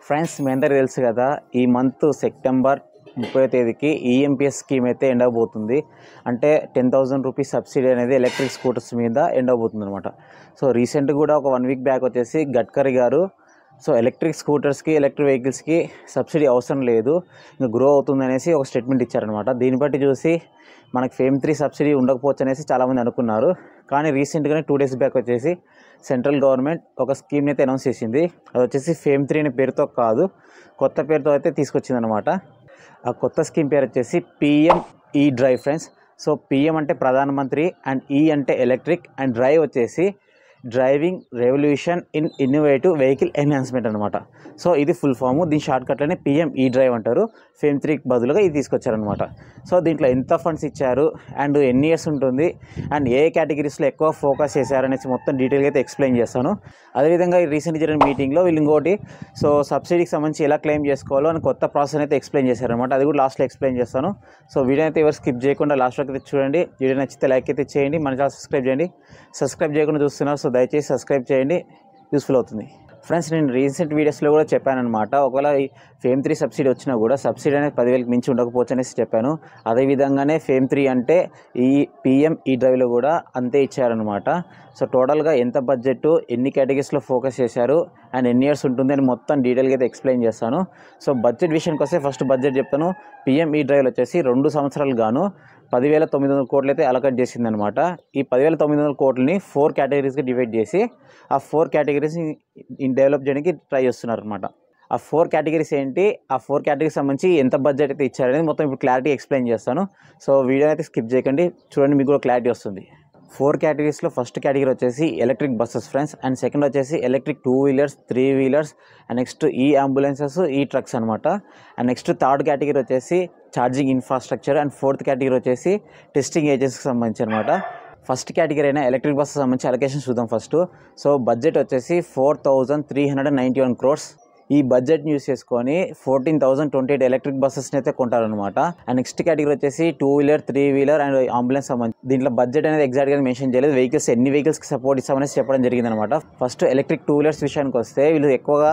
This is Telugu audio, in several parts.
ఫ్రెండ్స్ మీ అందరికీ తెలుసు కదా, ఈ మంత్ సెప్టెంబర్ 30వ తేదీకి ఈఎంపీఎస్ స్కీమ్ అయితే ఎండ్ అవబోతుంది. అంటే 10,000 రూపీస్ సబ్సిడీ అనేది ఎలక్ట్రిక్ స్కూటర్స్ మీద ఎండ్ అవబోతుంది అనమాట. సో రీసెంట్గా కూడా ఒక 1 వీక్ బ్యాక్ వచ్చేసి గడ్కరీ గారు ఎలక్ట్రిక్ స్కూటర్స్కి ఎలక్ట్రిక్ వెహికల్స్కి సబ్సిడీ అవసరం లేదు, ఇంకా గ్రో అవుతుంది అనేసి ఒక స్టేట్మెంట్ ఇచ్చారనమాట. దీన్ని బట్టి చూసి మనకి ఫేమ్ 3 సబ్సిడీ ఉండకపోవచ్చు అనేసి చాలామంది అనుకున్నారు. కానీ రీసెంట్గానే 2 డేస్ బ్యాక్ వచ్చేసి సెంట్రల్ గవర్నమెంట్ ఒక స్కీమ్ని అయితే అనౌన్స్ చేసింది. అది వచ్చేసి ఫేమ్ 3 అనే పేరుతో కాదు, కొత్త పేరుతో అయితే తీసుకొచ్చిందనమాట. ఆ కొత్త స్కీమ్ పేరు వచ్చేసి పిఎం ఈ డ్రైవ్ ఫ్రెండ్స్. సో పిఎం అంటే ప్రధానమంత్రి, అండ్ ఈ అంటే ఎలక్ట్రిక్, అండ్ డ్రైవ్ వచ్చేసి driving revolution in innovative vehicle enhancement అనమాట. సో ఇది ఫుల్ ఫాము. దీని షార్ట్కట్లోనే పిఎం ఈ డ్రైవ్ అంటారు. ఫేమ్ 3కి బదులుగా ఇది తీసుకొచ్చారనమాట. సో దీంట్లో ఎంత ఫండ్స్ ఇచ్చారు, అండ్ ఎన్ని ఇయర్స్ ఉంటుంది, అండ్ ఏ కేటగిరీస్లో ఎక్కువ ఫోకస్ చేశారనేసి మొత్తం డీటెయిల్గా అయితే ఎక్స్ప్లెయిన్ చేస్తాను. అదేవిధంగా ఈ రీసెంట్ జరిగిన మీటింగ్లో వీళ్ళు ఇంకోటి సబ్సిడీకి సంబంధించి ఎలా క్లెయిమ్ చేసుకోవాలో అని కొత్త ప్రాసెస్ అయితే ఎక్స్ప్లెయిన్ చేశారనమాట. అది కూడా లాస్ట్లో ఎక్స్ప్లెయిన్ చేస్తాను. సో వీడియో అయితే ఎవరు స్కిప్ చేయకుండా లాస్ట్ వరకు అయితే చూడండి. వీడియో నచ్చితే లైక్ అయితే చేయండి, మన ఛానల్ సబ్స్క్రైబ్ చేయండి. సబ్స్క్రైబ్ చేయకుండా చూస్తున్నారు, సో దయచేసి సబ్స్క్రైబ్ చేయండి, యూస్ఫుల్ అవుతుంది. ఫ్రెండ్స్ నేను రీసెంట్ వీడియోస్లో కూడా చెప్పానమాట, ఒకవేళ ఈ ఫేమ్ 3 సబ్సిడీ వచ్చినా కూడా సబ్సిడీ అనేది 10,000కి మించి ఉండకపోవచ్చు అనేసి చెప్పాను. అదేవిధంగానే ఫేమ్ 3 అంటే ఈ పిఎం ఈ డ్రైవ్లో కూడా అంతే ఇచ్చారనమాట. సో టోటల్గా ఎంత బడ్జెట్, ఎన్ని కేటగిరీస్లో ఫోకస్ చేశారు, అండ్ ఎన్ని ఇయర్స్ ఉంటుంది అని మొత్తం డీటెయిల్గా అయితే ఎక్స్ప్లెయిన్ చేస్తాను. సో బడ్జెట్ విషయానికి వస్తే ఫస్ట్ బడ్జెట్ చెప్తాను. పిఎం ఈ డ్రైవ్లో వచ్చేసి 2 సంవత్సరాలు గాను 10,900 కోట్లు అయితే అలొకేట్ చేసిందనమాట. ఈ 10,900 కోట్లని 4 కేటగిరీస్గా డివైడ్ చేసి ఆ 4 కేటగిరీస్ని డెవలప్ చేయడానికి ట్రై చేస్తున్నారు అనమాట. ఆ 4 కేటగిరీస్ ఏంటి, ఆ 4 కేటగిరీస్ సంబంధించి ఎంత బడ్జెట్ అయితే ఇచ్చారనేది మొత్తం ఇప్పుడు క్లారిటీ ఎక్స్ప్లెయిన్ చేస్తాను. సో వీడియో అయితే స్కిప్ చేయకండి, చూడండి, మీకు కూడా క్లారిటీ వస్తుంది. 4 కేటగిరీస్లో ఫస్ట్ కేటగిరీ వచ్చేసి electric buses friends, and second వచ్చేసి electric 2 wheelers 3 wheelers, and next e ambulances, e trucks అనమాట. అండ్ నెక్స్ట్ థర్డ్ కేటగిరీ వచ్చేసి charging infrastructure, and fourth category వచ్చేసి టెస్టింగ్ ఏజెన్సీకి సంబంధించి అనమాట. ఫస్ట్ కేటగిరీ అయినా ఎలక్ట్రిక్ బస్సెస్ సంబంధించి అలొకేషన్ చూద్దాం ఫస్ట్. సో బడ్జెట్ వచ్చేసి 4,391 crores. ఈ బడ్జెట్ని యూస్ చేసుకొని 14,028 ఎలక్ట్రిక్ బస్సెస్ని అయితే కొంటారనమాట. అండ్ నెక్స్ట్ కేటగిరీ వచ్చేసి 2 వీలర్ 3 వీలర్ అండ్ అంబులెన్స్ సంబంధించి. దీంట్లో బడ్జెట్ అనేది ఎగ్జాక్ట్గా మెన్షన్ చేయలేదు, వెహికల్స్ ఎన్ని వెహికల్స్కి సపోర్ట్ ఇస్తామనేసి చెప్పడం జరిగింది అనమాట. ఫస్ట్ ఎలక్ట్రిక్ 2 వీలర్స్ విషయానికి వస్తే వీళ్ళు ఎక్కువగా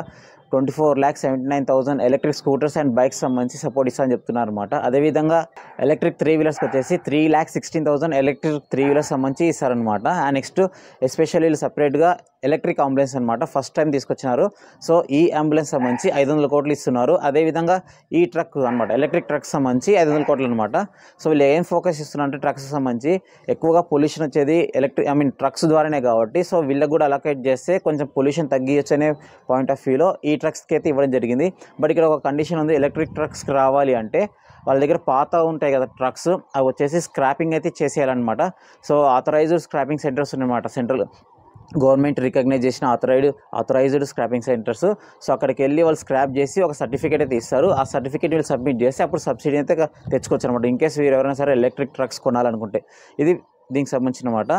24,79,000 ఎలక్ట్రిక్ స్కూటర్స్ అండ్ బైక్స్ సంబంధించి సపోర్ట్ ఇస్తామని చెప్తున్నారు అనమాట. అదేవిధంగా ఎలక్ట్రిక్ 3 వీలర్స్కి వచ్చేసి 3,16,000 ఎలక్ట్రిక్ 3 వీలర్స్ సంబంధించి ఇస్తారనమాట. అండ్ నెక్స్ట్ ఎస్పెషల్లీ వీళ్ళు సపరేట్గా ఎలక్ట్రిక్ అంబులెన్స్ అనమాట, ఫస్ట్ టైం తీసుకొచ్చినారు. సో ఈ అంబులెన్స్ సంబంధించి 500 కోట్లు ఇస్తున్నారు. అదేవిధంగా ఈ ట్రక్ అనమాట, ఎలక్ట్రిక్ ట్రక్ సంబంధించి 500 కోట్లు అనమాట. సో వీళ్ళు ఏం ఫోకస్ ఇస్తున్నారు అంటే ట్రక్స్ సంబంధించి ఎక్కువగా పొల్యూషన్ వచ్చేది ట్రక్స్ ద్వారానే కాబట్టి, సో వీళ్ళకి కూడా అలొకేట్ చేస్తే కొంచెం పొల్యూషన్ తగ్గించచ్చు అనే పాయింట్ ఆఫ్ వ్యూలో ఈ ట్రక్స్కి అయితే ఇవ్వడం జరిగింది. బట్ ఇక్కడ ఒక కండిషన్ ఉంది, ఎలక్ట్రిక్ ట్రక్స్కి రావాలి అంటే వాళ్ళ దగ్గర పాత ఉంటాయి కదా ట్రక్స్, అవి వచ్చేసి స్క్రాపింగ్ అయితే చేసేయాలన్నమాట. సో ఆథరైజ్డ్ స్క్రాపింగ్ సెంటర్స్ ఉన్నాయన్నమాట, సెంట్రల్ గవర్నమెంట్ రికగ్నైజ్ చేసిన ఆథరైజ్డ్ స్క్రాపింగ్ సెంటర్స్. సో అక్కడికి వెళ్ళి వాళ్ళు స్క్రాప్ చేసి ఒక సర్టిఫికేట్ అయితే ఇస్తారు. ఆ సర్టిఫికేట్ వీళ్ళు సబ్మిట్ చేస్తే అప్పుడు సబ్సిడీ అయితే తెచ్చుకోవచ్చు అనమాట, ఇన్ కేసు వీరు ఎవరైనా సరే ఎలక్ట్రిక్ ట్రక్స్ కొనాలనుకుంటే. ఇది దీనికి సంబంధించిన అనమాట.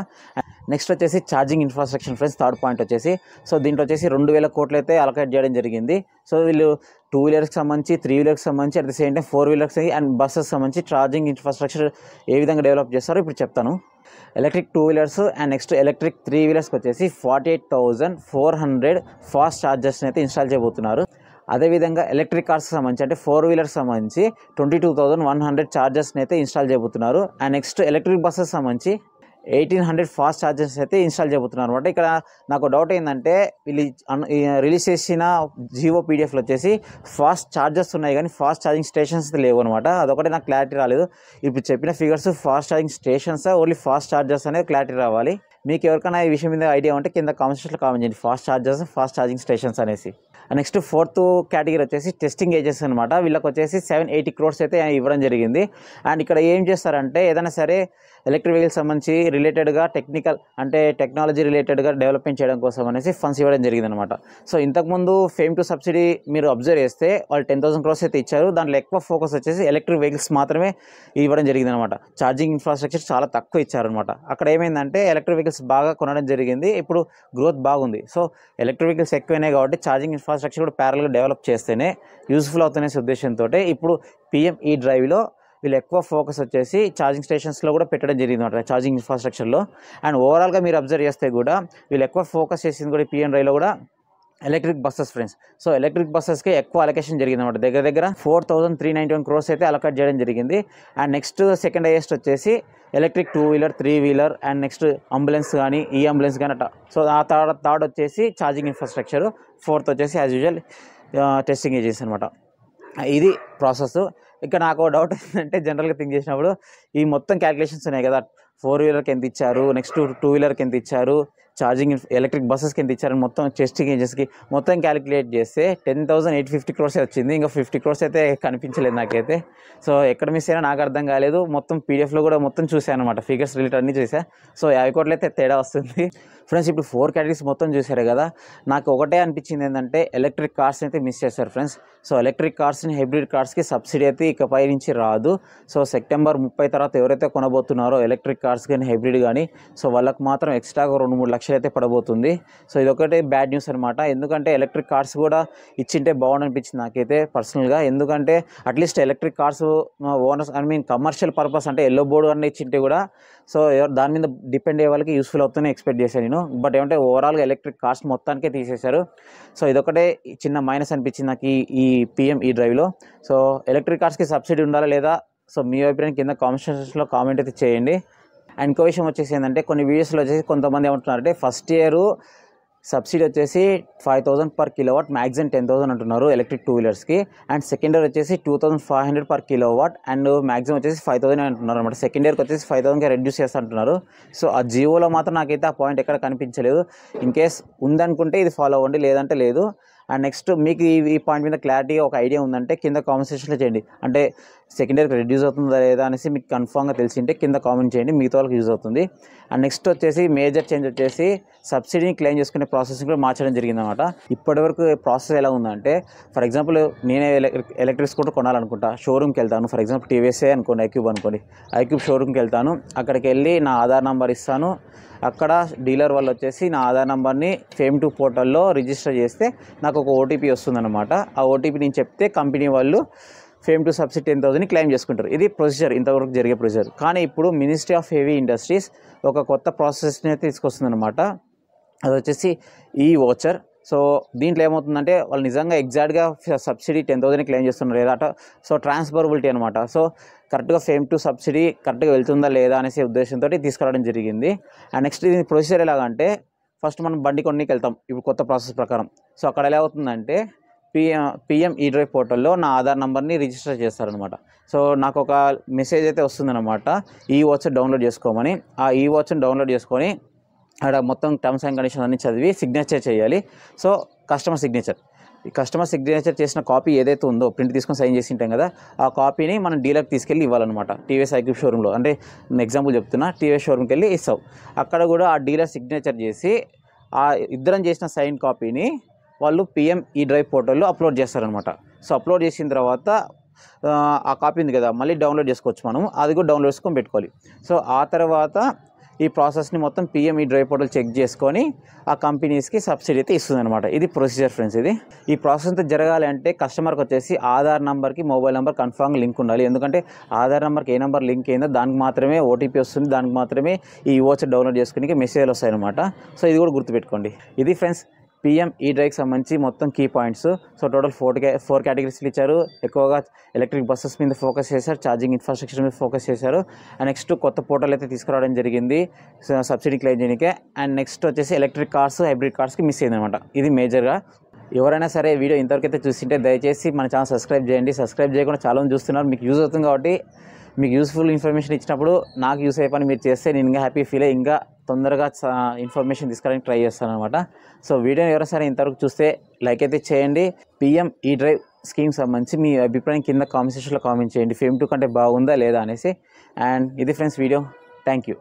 నెక్స్ట్ వచ్చేసి charging infrastructure friends, third point వచ్చేసి. సో దీంట్లో వచ్చేసి 2,000 కోట్లు అయితే అలొకేట్ చేయడం జరిగింది. సో వీళ్ళు 2 వీలర్స్కి సంబంధించి 3 వీలర్స్కి సంబంధించి at the same time 4 wheelers and buses సంబంధించి ఛార్జింగ్ ఇన్ఫ్రాస్ట్రక్చర్ ఏ విధంగా డెవలప్ చేస్తారో ఇప్పుడు చెప్తాను. Electric 2 wheelers and next electric 3 వీలర్స్కి వచ్చేసి 48,400 ఫాస్ట్ ఛార్జర్స్ని అయితే ఇన్స్టాల్ చేయబోతున్నారు. అదేవిధంగా ఎలక్ట్రిక్ కార్స్కి సంబంధించి అంటే 4 వీలర్స్ సంబంధించి 22,100 ఛార్జర్స్ని అయితే ఇన్స్టాల్ చేయబోతున్నారు. అండ్ నెక్స్ట్ ఎలక్ట్రిక్ బస్సెస్ సంబంధించి 1,800 ఫాస్ట్ ఛార్జర్స్ అయితే ఇన్స్టాల్ చేయబోతున్నారు అనమాట. ఇక్కడ నాకు డౌట్ ఏంటంటే వీళ్ళు రిలీజ్ చేసిన జియో పీడిఎఫ్లో వచ్చేసి ఫాస్ట్ ఛార్జర్స్ ఉన్నాయి కానీ ఫాస్ట్ ఛార్జింగ్ స్టేషన్స్ అయితే లేవు అనమాట. అదొకటి నాకు క్లారిటీ రాలేదు. ఇప్పుడు చెప్పిన figures fast charging stations only fast chargers అనేది క్లారిటీ రావాలి. మీకు ఎవరికైనా ఈ విషయం మీద ఐడియా ఉంటే కింద కామెంట్ సెక్షన్లో కామెంట్ చేయండి, fast chargers fast charging stations అనేసి. నెక్స్ట్ ఫోర్త్ కేటగిరీ వచ్చేసి టెస్టింగ్ ఏజెన్సీ అనమాట. వీళ్ళకి వచ్చేసి 780 crores అయితే ఇవ్వడం జరిగింది. అండ్ ఇక్కడ ఏం చేస్తారంటే ఏదైనా సరే ఎలక్ట్రిక్ వెహికల్స్ సంబంధించి రిలేటెడ్గా టెక్నాలజీ రిలేటెడ్గా డెవలప్మెంట్ చేయడం కోసం అనేసి ఫండ్స్ ఇవ్వడం జరిగింది అనమాట. సో ఇంతకుముందు ఫేమ్ 2 సబ్సిడీ మీరు అబ్జర్వ్ చేస్తే వాళ్ళు 10,000 crores అయితే ఇచ్చారు. దాంట్లో ఎక్కువ ఫోకస్ వచ్చేసి ఎలక్ట్రిక్ వెహికల్స్ మాత్రమే ఇవ్వడం జరిగింది అనమాట. ఛార్జింగ్ ఇన్ఫ్రాస్ట్రక్చర్ చాలా తక్కువ ఇచ్చారనమాట. అక్కడ ఏమైందంటే ఎలక్ట్రిక్ వెహికల్స్ బాగా కొనడం జరిగింది, ఇప్పుడు గ్రోత్ బాగుంది. సో ఎలక్ట్రిక్ వెహికల్స్ ఎక్కువైనాయి కాబట్టి ఛార్జింగ్ ఇన్ఫ్రాస్ట్రక్చర్ కూడా ప్యారల్గా డెవలప్ చేస్తేనే యూస్ఫుల్ అవుతున్న ఉద్దేశంతో ఇప్పుడు పిఎం ఈ డ్రైవ్లో వీళ్ళు ఎక్కువ ఫోకస్ వచ్చేసి ఛార్జింగ్ స్టేషన్స్లో కూడా పెట్టడం జరిగింది అనమాట, ఛార్జింగ్ ఇన్ఫ్రాస్ట్రక్చర్లో. అండ్ ఓవరాల్గా మీరు అబ్జర్వ్ చేస్తే కూడా వీళ్ళు ఎక్కువ ఫోకస్ చేసింది కూడా పిఎం డ్రైవ్లో కూడా electric buses friends. So electric బస్సెస్కి ఎక్కువ అలొకేషన్ జరిగింది అనమాట. దగ్గర 4,391 crores అయితే అలొకేట్ చేయడం జరిగింది. అండ్ నెక్స్ట్ సెకండ్ హైయెస్ట్ వచ్చేసి electric 2-wheeler 3-wheeler and next ambulance కానీ ఈ అంబులెన్స్ కానీ అట్లా. సో ఆ థర్డ్ వచ్చేసి ఛార్జింగ్ ఇన్ఫ్రాస్ట్రక్చర్, ఫోర్త్ వచ్చేసి యాజ్ యూజువల్ టెస్టింగ్ ఏజెన్సీ అనమాట. ఇది ప్రాసెస్. ఇక్కడ నాకు డౌట్ ఏంటంటే జనరల్గా థింక్ చేసినప్పుడు ఈ మొత్తం క్యాలిక్యులేషన్స్ ఉన్నాయి కదా, 4-wheelerకి ఎంత ఇచ్చారు, నెక్స్ట్ 2-wheelerకి ఎంత ఇచ్చారు, ఛార్జింగ్ ఎలక్ట్రిక్ బస్సెస్కి ఎంత ఇచ్చారు, మొత్తం టెస్టింగ్ ఏజెన్సీకి మొత్తం క్యాలిక్యులేట్ చేస్తే 10,850 crores వచ్చింది. ఇంకా 50 crores అయితే కనిపించలేదు నాకైతే. సో ఎక్కడ మిస్ అయినా నాకు అర్థం కాలేదు. మొత్తం పీడిఎఫ్లో కూడా మొత్తం చూసాను అనమాట, ఫిగర్స్ రిలేటెడ్ అన్నీ చూసా. సో 50 crores అయితే తేడా వస్తుంది ఫ్రెండ్స్. ఇప్పుడు 4 categories మొత్తం చూసారు కదా, నాకు ఒకటే అనిపించింది ఏంటంటే ఎలక్ట్రిక్ కార్స్ అయితే మిస్ చేశారు ఫ్రెండ్స్. సో ఎలక్ట్రిక్ కార్స్ని హైబ్రిడ్ కార్స్కి సబ్సిడీ అయితే ఇకపై నుంచి రాదు. సో సెప్టెంబర్ 30 తర్వాత ఎవరైతే కొనబోతున్నారో ఎలక్ట్రిక్ కార్స్ కానీ హైబ్రిడ్ కానీ, సో వాళ్ళకి మాత్రం ఎక్స్ట్రాగా 2-3 లక్షలు అయితే పడబోతుంది. సో ఇదొకటి బ్యాడ్ న్యూస్ అనమాట. ఎందుకంటే ఎలక్ట్రిక్ కార్స్ కూడా ఇచ్చింటే బాగుండు అనిపించింది నాకైతే పర్సనల్గా. ఎందుకంటే at least electric cars owners commercial purpose అంటే ఎల్లో బోర్డు అన్నీ ఇచ్చింటే కూడా సో దాని మీద డిపెండ్ అయ్యే వాళ్ళకి యూస్ఫుల్ అవుతుందని ఎక్స్పెక్ట్ చేశాను నేను. బట్ ఏమంటే ఓవరాల్గా ఎలక్ట్రిక్ కార్స్ మొత్తానికే తీసేశారు. సో ఇదొకటే చిన్న మైనస్ అనిపించింది నాకు ఈ PM ఈ డ్రైవ్లో. సో ఎలక్ట్రిక్ కార్స్కి సబ్సిడీ ఉండాలా లేదా, సో మీ అభిప్రాయం కింద కామెంట్ సెక్షన్స్లో కామెంట్ అయితే చేయండి. అండ్ ఇంకో విషయం వచ్చేసి ఏంటంటే కొన్ని వీడియోస్లో వచ్చేసి కొంతమంది ఏమంటున్నారంటే ఫస్ట్ ఇయర్ సబ్సిడీ వచ్చేసి 5,000 per kilowatt, మ్యాక్సిమం 10,000 అంటున్నారు ఎలక్ట్రిక్ 2-wheelersకి. అండ్ సెకండ్ ఇయర్ వచ్చేసి 2,500 per kilowatt అండ్ మ్యాక్సిమం వచ్చేసి 5,000 అంటున్నారు అనమాట. సెకండ్ ఇయర్కి వచ్చేసి 5,000కి రెడ్యూస్ చేస్తా అంటున్నారు. సో ఆ జియోలో మాత్రం నాకైతే ఆ పాయింట్ ఎక్కడ కనిపించలేదు. ఇన్ కేస్ ఉందనుకుంటే ఇది ఫాలో అవ్వండి, లేదంటే లేదు. అండ్ నెక్స్ట్ మీకు ఈ పాయింట్ మీద క్లారిటీగా ఒక ఐడియా ఉందంటే కింద కామెంట్ సెక్షన్లో చేయండి. అంటే సెకండ్ ఇయర్కి రెడ్యూస్ అవుతుందా లేదా అనేసి మీకు కన్ఫామ్గా తెలిసింటే కింద కామెంట్ చేయండి, మిగతా వాళ్ళకి యూజ్ అవుతుంది. అండ్ నెక్స్ట్ వచ్చేసి మేజర్ చేంజ్ వచ్చేసి సబ్సిడీని క్లెయిమ్ చేసుకునే ప్రాసెస్ కూడా మార్చడం జరిగిందన్నమాట. ఇప్పటివరకు ప్రాసెస్ ఎలా ఉందంటే, ఫర్ ఎగ్జాంపుల్ నేనే ఎలక్ట్రిక్ స్కూటర్ కొనాలనుకుంటా, షోరూమ్కి వెళ్తాను. ఫర్ ఎగ్జాంపుల్ టీవీఎస్ఏ అనుకోండి, ఐక్యూబ్ షోరూమ్కి వెళ్తాను. అక్కడికి వెళ్ళి నా ఆధార్ నెంబర్ ఇస్తాను. అక్కడ డీలర్ వాళ్ళు వచ్చేసి నా ఆధార్ నెంబర్ని FAME2 పోర్టల్లో రిజిస్టర్ చేస్తే నాకు ఒక OTP వస్తుందన్నమాట. ఆ OTP నేను చెప్తే కంపెనీ వాళ్ళు FAME2 సబ్సిడీ 10,000 క్లెయిమ్ చేసుకుంటారు. ఇది ప్రొసీజర్, ఇంతవరకు జరిగే ప్రొసీజర్. కానీ ఇప్పుడు మినిస్ట్రీ ఆఫ్ హెవీ ఇండస్ట్రీస్ ఒక కొత్త ప్రాసెస్ని అయితే తీసుకొస్తుందన్నమాట. అది వచ్చేసి వోచర్. సో దీంట్లో ఏమవుతుందంటే వాళ్ళు నిజంగా ఎగ్జాక్ట్గా సబ్సిడీ 10,000 క్లెయిమ్ చేస్తున్నారు లేదా అట. సో ట్రాన్స్ఫరబిలిటీ అనమాట. సో కరెక్ట్గా FAME2 సబ్సిడీ కరెక్ట్గా వెళ్తుందా లేదా అనేసి ఉద్దేశంతో తీసుకురావడం జరిగింది. అండ్ నెక్స్ట్ ఇది ప్రొసీజర్ ఎలాగంటే, ఫస్ట్ మనం బండి కొన్నికి వెళ్తాం ఇప్పుడు కొత్త ప్రాసెస్ ప్రకారం. సో అక్కడ ఎలా అవుతుందంటే PM ఈ డ్రైవ్ పోర్టల్లో నా ఆధార్ నెంబర్ని రిజిస్టర్ చేస్తారనమాట. సో నాకు ఒక మెసేజ్ అయితే వస్తుందన్నమాట, ఈ వాచర్ డౌన్లోడ్ చేసుకోమని. ఆ ఈ వాచర్ని డౌన్లోడ్ చేసుకొని అక్కడ మొత్తం టర్మ్స్ అండ్ కండిషన్స్ అన్ని చదివి సిగ్నేచర్ చేయాలి. సో కస్టమర్ సిగ్నేచర్ చేసిన కాపీ ఏదైతే ఉందో ప్రింట్ తీసుకొని సైన్ చేసి ఉంటాం కదా, ఆ కాపీని మనం డీలర్కి తీసుకెళ్ళి ఇవ్వాలన్నమాట. టీవీఎస్ ఐక్యూబ్ షోరూంలో, అంటే ఎగ్జాంపుల్ చెప్తున్నా, టీవీఎస్ షోరూమ్కి వెళ్ళి ఇస్తావు. అక్కడ కూడా ఆ డీలర్ సిగ్నేచర్ చేసి ఆ ఇద్దరం చేసిన సైన్ కాపీని వాళ్ళు PM ఈ డ్రైవ్ పోర్టల్లో అప్లోడ్ చేస్తారనమాట. సో అప్లోడ్ చేసిన తర్వాత ఆ కాపీ ఉంది కదా, మళ్ళీ డౌన్లోడ్ చేసుకోవచ్చు మనం. అది కూడా డౌన్లోడ్ చేసుకొని పెట్టుకోవాలి. సో ఆ తర్వాత ఈ ప్రాసెస్ని మొత్తం PM ఈ డ్రైవ్ పోర్టల్ చెక్ చేసుకొని ఆ కంపెనీస్కి సబ్సిడీ అయితే ఇస్తుంది అనమాట. ఇది ప్రొసీజర్ ఫ్రెండ్స్. ఈ ప్రాసెస్ అంతా జరగాలి అంటే కస్టమర్కి వచ్చేసి ఆధార్ నెంబర్కి మొబైల్ నెంబర్ కన్ఫామ్గా లింక్ ఉండాలి. ఎందుకంటే ఆధార్ నెంబర్కి ఏ నెంబర్ లింక్ అయిందో దానికి మాత్రమే OTP వస్తుంది, దానికి మాత్రమే ఈ వోచర్ డౌన్లోడ్ చేసుకునే మెసేజ్లు వస్తాయి అనమాట. సో ఇది కూడా గుర్తుపెట్టుకోండి. ఇది ఫ్రెండ్స్ PM ఈ డ్రైవ్కి సంబంధించి మొత్తం కీ పాయింట్స్. సో టోటల్ 4 కేటగిరీస్లు ఇచ్చారు. ఎక్కువగా ఎలక్ట్రిక్ బస్సెస్ మీద ఫోకస్ చేశారు, ఛార్జింగ్ ఇన్ఫ్రాస్ట్రక్చర్ మీద ఫోకస్ చేశారు. అండ్ నెక్స్ట్ కొత్త పోర్టల్ అయితే తీసుకురావడం జరిగింది సబ్సిడీ క్లెయిమ్ చేయడానికే. అండ్ నెక్స్ట్ వచ్చేసి ఎలక్ట్రిక్ కార్స్ హైబ్రిడ్ కార్స్కి మిస్ అయింది అనమాట. ఇది మేజర్గా. ఎవరైనా సరే వీడియో ఇంతవరకు అయితే చూస్తుంటే దయచేసి మన ఛానల్ సబ్స్క్రైబ్ చేయండి. సబ్స్క్రైబ్ చేయకుండా చాలామంది చూస్తున్నారు, మీకు యూజ్ అవుతుంది కాబట్టి మీకు యూస్ఫుల్ ఇన్ఫర్మేషన్ ఇచ్చినప్పుడు నాకు యూస్ అయ్యే పని మీరు చేస్తే నేను ఇంకా హ్యాపీ ఫీల్ అయ్యి ఇంకా తొందరగా ఇన్ఫర్మేషన్ తీసుకురావడానికి ట్రై చేస్తాను అనమాట. సో వీడియోని ఎవరైనా సరే ఇంతవరకు చూస్తే లైక్ అయితే చేయండి. PM ఈ డ్రైవ్ స్కీమ్ సంబంధించి మీ అభిప్రాయం కింద కామెంట్ సెక్షన్లో కామెంట్ చేయండి, FAME2 కంటే బాగుందా లేదా అనేసి. అండ్ ఇది ఫ్రెండ్స్ వీడియో. Thank you.